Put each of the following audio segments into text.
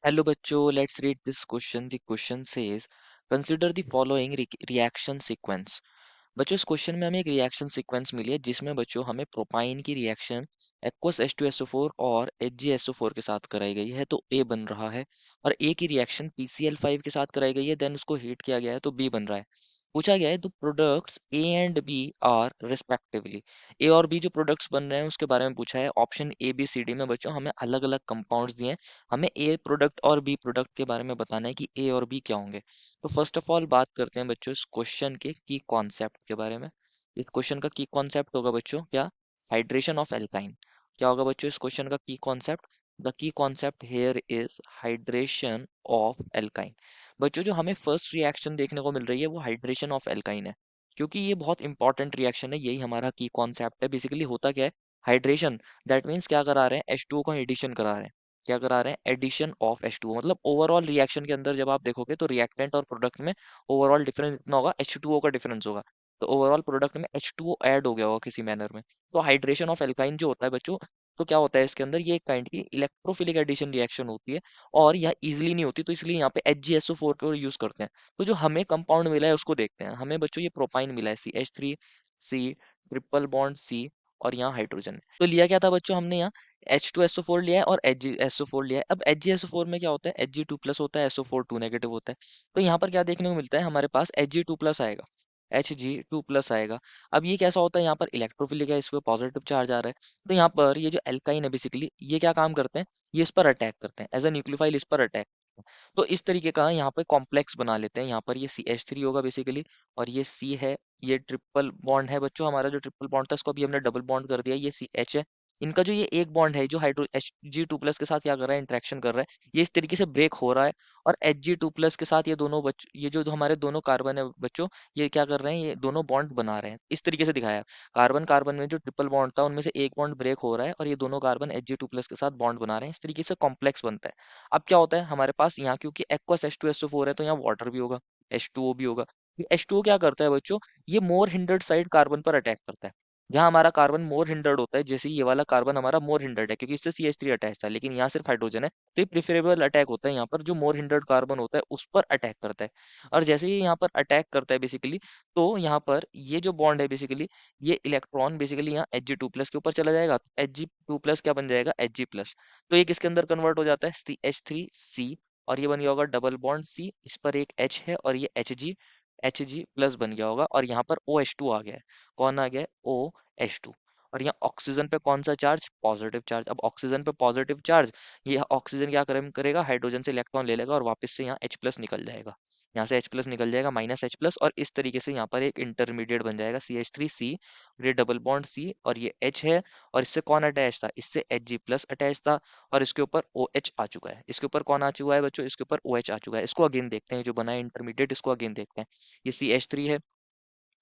Hello बच्चों, let's read this question. The question says, consider the following reaction sequence. बच्चों इस question में हमें एक रिएक्शन सीक्वेंस मिली है जिसमें बच्चों हमें प्रोपाइन की रिएक्शन एक्वस H2SO4 और HgSO4 के साथ कराई गई है तो A बन रहा है। और A की रिएक्शन PCl5 के साथ कराई गई है, देन उसको हीट किया गया है तो B बन रहा है। पूछा गया है तो products A and B are respectively. A और बी जो प्रोडक्ट्स बन रहे हैं उसके बारे में पूछा है। Option A B C D में बच्चों हमें अलग अलग कंपाउंड्स दिए हैं। हमें ए प्रोडक्ट और बी प्रोडक्ट के बारे में बताना है कि ए और बी क्या होंगे। तो फर्स्ट ऑफ ऑल बात करते हैं बच्चों इस क्वेश्चन के की कॉन्सेप्ट के बारे में। इस क्वेश्चन का की कॉन्सेप्ट होगा बच्चों क्या? Hydration of alkyne. क्या होगा बच्चों इस क्वेश्चन का की concept? The key concept here is hydration of alkyne. बच्चों जो हमें फर्स्ट रिएक्शन देखने को मिल रही है वो हाइड्रेशन ऑफ एल्काइन है, क्योंकि ये बहुत इंपॉर्टेंट रिएक्शन है। यही हमारा की कॉन्सेप्ट है। बेसिकली होता क्या है? हाइड्रेशन, दैट मीन्स क्या करा रहे हैं? H2O का एडिशन करा रहे हैं। क्या करा रहे हैं? Addition of H2O। मतलब ओवरऑल रिएक्शन के अंदर जब आप देखोगे तो रिएक्टेंट और प्रोडक्ट में ओवरऑल डिफरेंस इतना होगा, H2O का डिफरेंस होगा। तो ओवरऑल प्रोडक्ट में H2O ऐड हो गया होगा किसी मैनर में। तो हाइड्रेशन ऑफ एल्काइन जो होता है बच्चों, तो क्या होता है इसके अंदर? ये एक काइंड की इलेक्ट्रोफिलिक एडिशन रिएक्शन होती है और यह इजिली नहीं होती, तो इसलिए यहाँ पे HgSO4 को यूज करते हैं। तो जो हमें कंपाउंड मिला है उसको देखते हैं। हमें बच्चों ये प्रोपाइन मिला है CH3C ट्रिपल बॉन्ड C, और यहाँ हाइड्रोजन है। तो लिया क्या था बच्चों हमने यहाँ? H2SO4 लिया है और HgSO4 लिया है। अब HgSO4 में क्या होता है? Hg2 प्लस होता है, SO4 2 नेगेटिव होता है। तो यहाँ पर क्या देखने को मिलता है? हमारे पास Hg2 प्लस आएगा, Hg2 प्लस आएगा। अब ये कैसा होता है? यहाँ पर इलेक्ट्रोफिलिक है, इस पे पॉजिटिव चार्ज आ रहा है। तो यहाँ पर ये जो एल्काइन है बेसिकली ये क्या काम करते हैं? ये इस पर अटैक करते हैं, एज अ न्यूक्लियोफाइल इस पर अटैक। तो इस तरीके का यहाँ पे कॉम्प्लेक्स बना लेते हैं। यहाँ पर ये CH3 होगा बेसिकली, और ये C है। ये ट्रिपल बॉन्ड है बच्चों, हमारा जो ट्रिपल बॉन्ड था उसको अभी हमने डबल बॉन्ड कर दिया, ये CH है। इनका जो ये एक बॉन्ड है जो हाइड्रो Hg2 प्लस के साथ क्या कर रहा है? इंट्रैक्शन कर रहा है, ये इस तरीके से ब्रेक हो रहा है। और Hg2 प्लस के साथ ये दोनों ये जो हमारे दोनों कार्बन है बच्चों, ये क्या कर रहे हैं? ये दोनों बॉन्ड बना रहे हैं। इस तरीके से दिखाया है। कार्बन कार्बन में जो ट्रिपल बॉन्ड था उनमें से एक बॉन्ड ब्रेक हो रहा है और ये दोनों कार्बन Hg2 प्लस के साथ बॉन्ड बना रहे हैं। इस तरीके से कॉम्प्लेक्स बनता है। अब क्या होता है हमारे पास यहाँ? क्योंकि एक्वस H2SO4 है तो यहाँ वाटर भी होगा, H2O भी होगा। ये H2O क्या करता है बच्चों? ये मोर हिंडर्ड साइड कार्बन पर अटैक करता है। जहाँ हमारा कार्बन मोर हिंडर्ड होता है, जैसे ये वाला कार्बन हमारा मोर हिंडर्ड है क्योंकि इससे CH3 अटैच था, लेकिन यहाँ सिर्फ हाइड्रोजन है। तो ये प्रिफरेबल अटैक होता है यहाँ पर, जो मोर हिंडर्ड कार्बन होता है उस पर अटैक करता है। और जैसे ही यहाँ पर अटैक करता है बेसिकली, तो यहाँ पर ये जो बॉन्ड है बेसिकली, ये इलेक्ट्रॉन बेसिकली यहाँ Hg2 प्लस के ऊपर चला जाएगा। Hg2 प्लस क्या बन जाएगा? Hg plus. तो ये किसके अंदर कन्वर्ट हो जाता है? CH3C। और ये बन गया होगा डबल बॉन्ड C, इस पर एक H है और ये Hg प्लस बन गया होगा, और यहाँ पर OH2 आ गया है। कौन आ गया है? OH2। और यहाँ ऑक्सीजन पे कौन सा चार्ज? Positive charge. अब ऑक्सीजन पे पॉजिटिव चार्ज, ये ऑक्सीजन क्या करेगा? हाइड्रोजन से इलेक्ट्रॉन ले लेगा और वापस से यहाँ H प्लस निकल जाएगा। यहाँ से H प्लस निकल जाएगा, माइनस H प्लस, और इस तरीके से यहाँ पर एक इंटरमीडिएट बन जाएगा CH3C। ये डबल बॉन्ड C और ये H है। और इससे कौन अटैच था? इससे Hg प्लस अटैच था। और इसके ऊपर OH आ चुका है। इसके ऊपर कौन आ चुका है बच्चों? इसके ऊपर OH आ चुका है। इसको अगेन देखते हैं, जो बना है इंटरमीडिएट, इसको अगेन देखते हैं। ये CH3 है।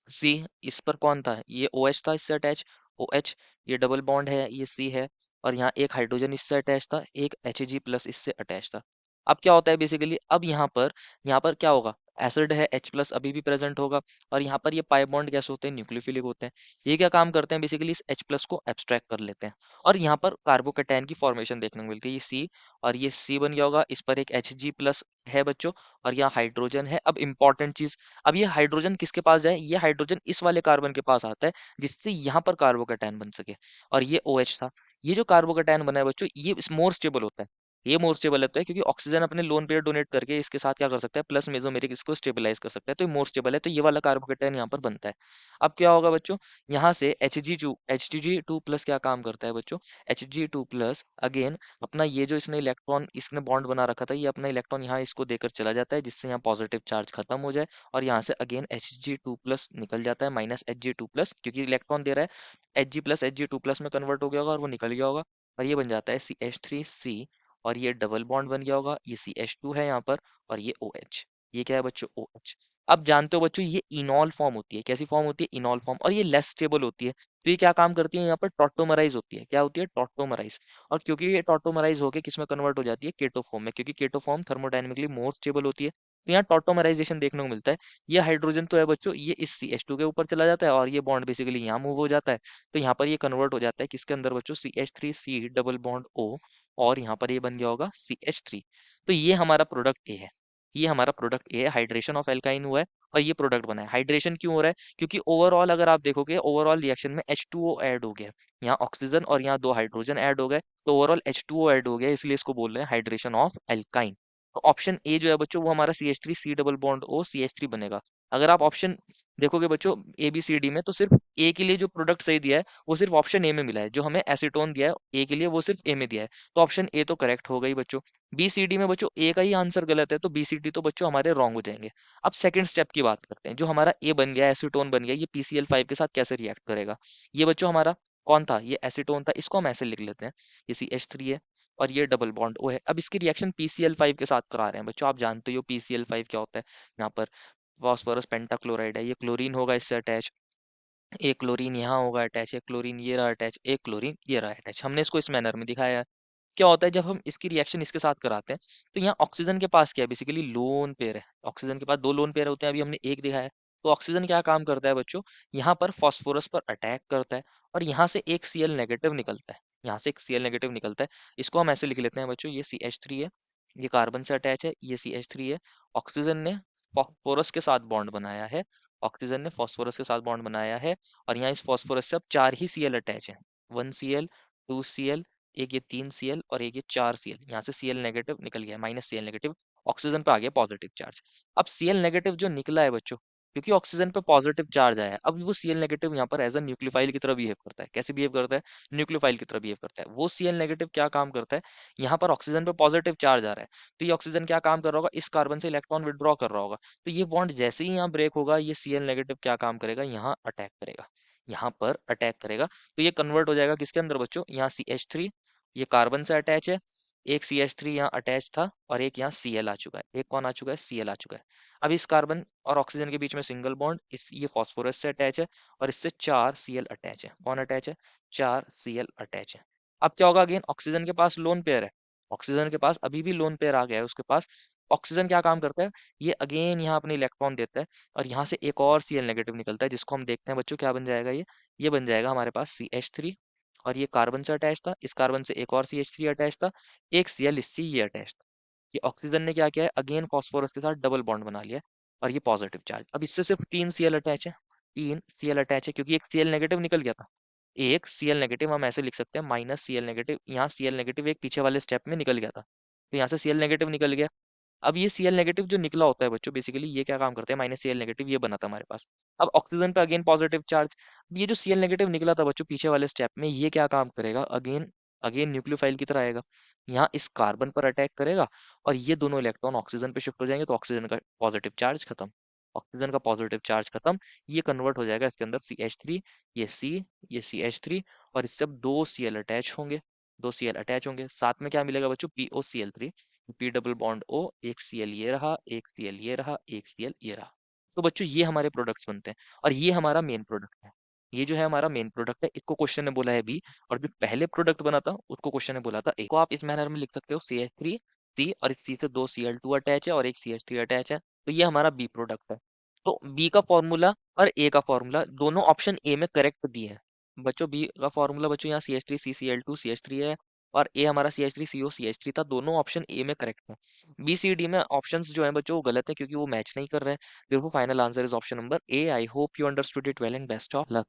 C, इस पर कौन था? ये OH था इससे अटैच, OH। ये डबल बॉन्ड है, ये C है। और यहाँ एक हाइड्रोजन इससे अटैच था, एक Hg प्लस इससे अटैच था। अब क्या होता है बेसिकली? अब यहाँ पर क्या होगा? एसिड है, H प्लस अभी भी प्रेजेंट होगा। और यहाँ पर ये पाई बॉन्ड कैसे होते हैं? न्यूक्लियोफिलिक होते हैं। ये क्या काम करते हैं बेसिकली? इस H प्लस को एब्स्ट्रैक्ट कर लेते हैं। और यहाँ पर कार्बोकैटायन की फॉर्मेशन देखने को मिलती है, ये C। और ये C बन गया होगा, इस पर एक Hg प्लस है बच्चों। और यहाँ हाइड्रोजन है। अब इंपॉर्टेंट चीज, अब ये हाइड्रोजन किसके पास जाए? ये हाइड्रोजन इस वाले कार्बन के पास आता है, जिससे यहाँ पर कार्बोकैटायन बन सके। और ये OH था। ये जो कार्बोकैटायन बना है बच्चों, ये मोर स्टेबल होता है। ये मोर स्टेबल होता है क्योंकि ऑक्सीजन अपने लोन पेयर डोनेट करके इसके साथ क्या कर सकता है? प्लस मेसोमेरिक इसको स्टेबलाइज कर सकता है, तो ये मोर स्टेबल है। तो ये वाला कार्बोकैटायन यहाँ पर बनता है। अब क्या होगा बच्चों? यहाँ से Hg2 प्लस क्या काम करता है बच्चों? Hg2 प्लस अगेन अपना ये जो इसने इलेक्ट्रॉन इसने बॉन्ड बना रखा था, ये अपना इलेक्ट्रॉन यहाँ इसको देकर चला जाता है, जिससे यहाँ पॉजिटिव चार्ज खत्म हो जाए। और यहाँ से अगेन Hg2 प्लस निकल जाता है, माइनस Hg2 प्लस, क्योंकि इलेक्ट्रॉन दे रहा है। Hg प्लस Hg2 प्लस में कन्वर्ट हो गया होगा और वो निकल गया होगा। और ये बन जाता है CH3C। और ये डबल बॉन्ड बन गया होगा, ये CH2 है यहाँ पर। और ये OH, ये क्या है बच्चों? OH। अब जानते हो बच्चों ये इनॉल फॉर्म होती है। कैसी फॉर्म होती है? इनॉल फॉर्म। और ये लेस स्टेबल होती है। तो ये क्या काम करती है? यहाँ पर टॉटोमराइज होती है। क्या होती है? टॉटोमराइज। और क्योंकि ये टॉटोमराइज होके किसमें कन्वर्ट हो जाती है? केटो फॉर्म में, क्योंकि keto form thermodynamically more stable होती है। तो यहाँ टॉटोमराइजेशन देखने को मिलता है। ये हाइड्रोजन तो है बच्चों, ये इस CH2 के ऊपर चला जाता है और ये बॉन्ड बेसिकली यहाँ मूव हो जाता है। तो यहाँ पर ये कन्वर्ट हो जाता है किसके अंदर बच्चों? CH3C double bond O। और यहाँ पर ये बन गया होगा CH3। तो ये हमारा प्रोडक्ट ए है, ये हमारा प्रोडक्ट ए है, हाइड्रेशन ऑफ एल्काइन हुआ है और ये प्रोडक्ट बना है। हाइड्रेशन क्यों हो रहा है? क्योंकि ओवरऑल अगर आप देखोगे ओवरऑल रिएक्शन में H2O ऐड हो गया, यहाँ ऑक्सीजन और यहाँ दो हाइड्रोजन ऐड हो गए, तो ओवरऑल H2O ऐड हो गया, इसलिए इसको बोल रहे हैं हाइड्रेशन ऑफ एल्काइन। तो ऑप्शन ए जो है बच्चों वो हमारा CH3 C double bond O CH3 बनेगा। अगर आप ऑप्शन देखोगे बच्चों ABCD में, तो सिर्फ ए के लिए जो प्रोडक्ट सही दिया है वो सिर्फ ऑप्शन ए में मिला है, जो हमें एसीटोन दिया है ए के लिए वो सिर्फ ए में दिया है, तो ऑप्शन ए तो करेक्ट हो गई बच्चों। बी सी डी में बच्चों ए का ही आंसर गलत है, तो बी सी डी तो बच्चों हमारे रॉन्ग हो जाएंगे। अब सेकंड स्टेप की बात करते हैं, जो हमारा ए बन गया एसीटोन बन गया, ये PCl5 के साथ कैसे रिएक्ट करेगा? ये बच्चों हमारा कौन था? ये एसीटोन था, इसको हम ऐसे लिख लेते हैं, ये CH3 है और ये डबल बॉन्ड ओ है। अब इसकी रिएक्शन PCl5 के साथ करा रहे हैं बच्चों, आप जानते हो PCl5 क्या होता है। यहाँ पर फॉस्फोरस पेंटाक्लोराइड है, ये क्लोरीन होगा इससे अटैच, एक क्लोरीन यहाँ होगा अटैच, एक क्लोरीन ये रहा अटैच, एक क्लोरीन ये रहा अटैच। हमने इसको इस मैनर में दिखाया है। क्या होता है जब हम इसकी रिएक्शन इसके साथ कराते हैं, तो यहाँ ऑक्सीजन के पास क्या है, बेसिकली लोन पेयर है। ऑक्सीजन के पास दो लोन पेयर होते हैं, अभी हमने एक दिखाया है। तो ऑक्सीजन क्या काम करता है बच्चों, यहाँ पर फॉस्फोरस पर अटैक करता है और यहाँ से एक Cl नेगेटिव निकलता है, यहाँ से एक Cl नेगेटिव निकलता है। इसको हम ऐसे लिख लेते हैं बच्चों, ये CH3 है, ये कार्बन से अटैच है, ये CH3 है। ऑक्सीजन ने फॉस्फोरस के साथ बॉन्ड बनाया है, ऑक्सीजन ने फॉस्फोरस के साथ बॉन्ड बनाया है, और यहाँ इस फॉस्फोरस से अब चार ही Cl अटैच है, 1 Cl, 2 Cl, एक ये 3 Cl और एक ये 4 Cl। यहाँ से Cl नेगेटिव निकल गया, -Cl नेगेटिव, ऑक्सीजन पे आ गया पॉजिटिव चार्ज। अब Cl नेगेटिव जो निकला है बच्चों, क्योंकि ऑक्सीजन पे पॉजिटिव चार्ज आया है, अब वो Cl नेगेटिव यहाँ पर एज अ न्यूक्लियोफाइल की तरह बिहेव करता है। कैसे बिहेव करता है? न्यूक्लियोफाइल की तरह बिहेव करता है। वो Cl नेगेटिव क्या काम करता है, यहाँ पर ऑक्सीजन पे पॉजिटिव चार्ज आ रहा है, तो ये ऑक्सीजन क्या काम कर रहा होगा, इस कार्बन से इलेक्ट्रॉन विड्रॉ कर रहा होगा। तो ये बॉन्ड जैसे ही यहाँ ब्रेक होगा, ये Cl नेगेटिव क्या काम करेगा, यहाँ अटैक करेगा, यहाँ पर अटैक करेगा। तो ये कन्वर्ट हो जाएगा किसके अंदर बच्चों, यहाँ CH3, ये कार्बन से अटैच है, एक CH3 यहाँ अटैच था और एक यहाँ Cl आ चुका है। एक कौन आ चुका है, Cl आ चुका है। अब इस कार्बन और ऑक्सीजन के बीच में सिंगल बॉन्ड, इस ये फॉस्फोरस से अटैच है और इससे 4 Cl अटैच है। कौन अटैच है, 4 Cl अटैच है। अब क्या होगा, अगेन ऑक्सीजन के पास लोन पेयर है, ऑक्सीजन के पास अभी भी लोन पेयर आ गया है उसके पास। ऑक्सीजन क्या काम करता है, ये अगेन यहाँ अपने इलेक्ट्रॉन देता है और यहाँ से एक और Cl नेगेटिव निकलता है, जिसको हम देखते हैं बच्चों क्या बन जाएगा, ये बन जाएगा हमारे पास CH3, और ये कार्बन से अटैच था, इस कार्बन से एक और CH3 अटैच था, एक Cl इससे ये अटैच था। ये ऑक्सीजन ने क्या किया है, अगेन फॉस्फोरस के साथ डबल बॉन्ड बना लिया है और ये पॉजिटिव चार्ज। अब इससे सिर्फ 3 Cl अटैच है, 3 Cl अटैच है, क्योंकि एक Cl नेगेटिव निकल गया था। एक Cl नेगेटिव हम ऐसे लिख सकते हैं, -Cl नेगेटिव, यहाँ Cl नेगेटिव एक पीछे वाले स्टेप में निकल गया था, तो यहाँ से Cl नेगेटिव निकल गया। अब ये Cl नेगेटिव जो निकला होता है बच्चों, बेसिकली ये क्या काम करते हैं, -Cl नेगेटिव ये बना था हमारे पास। अब ऑक्सीजन पे अगेन पॉजिटिव चार्ज, ये जो Cl नेगेटिव निकला था बच्चों पीछे वाले स्टेप में, ये क्या काम करेगा, अगेन अगेन न्यूक्लियोफाइल की तरह आएगा, यहाँ इस कार्बन पर अटैक करेगा और ये दोनों इलेक्ट्रॉन ऑक्सीजन पे शिफ्ट हो जाएंगे, तो ऑक्सीजन का पॉजिटिव चार्ज खत्म, ऑक्सीजन का पॉजिटिव चार्ज खत्म। ये कन्वर्ट हो जाएगा इसके अंदर CH3, ये C, ये CH3, और इससे अब दो Cl अटैच होंगे, दो Cl अटैच होंगे, साथ में क्या मिलेगा बच्चों, POCl3, P double bond O, एक Cl ये रहा, एक Cl ये रहा, एक Cl ये रहा। तो बच्चों ये हमारे प्रोडक्ट्स बनते हैं और ये हमारा मेन प्रोडक्ट है। ये जो है हमारा मेन प्रोडक्ट है, इसको क्वेश्चन ने बोला है बी, और जो पहले प्रोडक्ट बना था उसको क्वेश्चन ने बोला था ए। को आप इस मैनर में लिख सकते हो, CH3 C, और इस C से दो Cl2 अटैच है और एक CH3 अटैच है, तो ये हमारा बी प्रोडक्ट है। तो बी का फॉर्मूला और ए का फॉर्मूला दोनों ऑप्शन ए में करेक्ट दिए हैं बच्चों। बी का फॉर्मूला बच्चों यहाँ CH3 CCl2 CH3 है, और ए हमारा CH3 CO CH3 था, दोनों ऑप्शन ए में करेक्ट है। बी सी डी में ऑप्शंस जो हैं बच्चों वो गलत है, क्योंकि वो मैच नहीं कर रहे हैं। देखो final answer is option number A. I hope you understood it well and best of luck.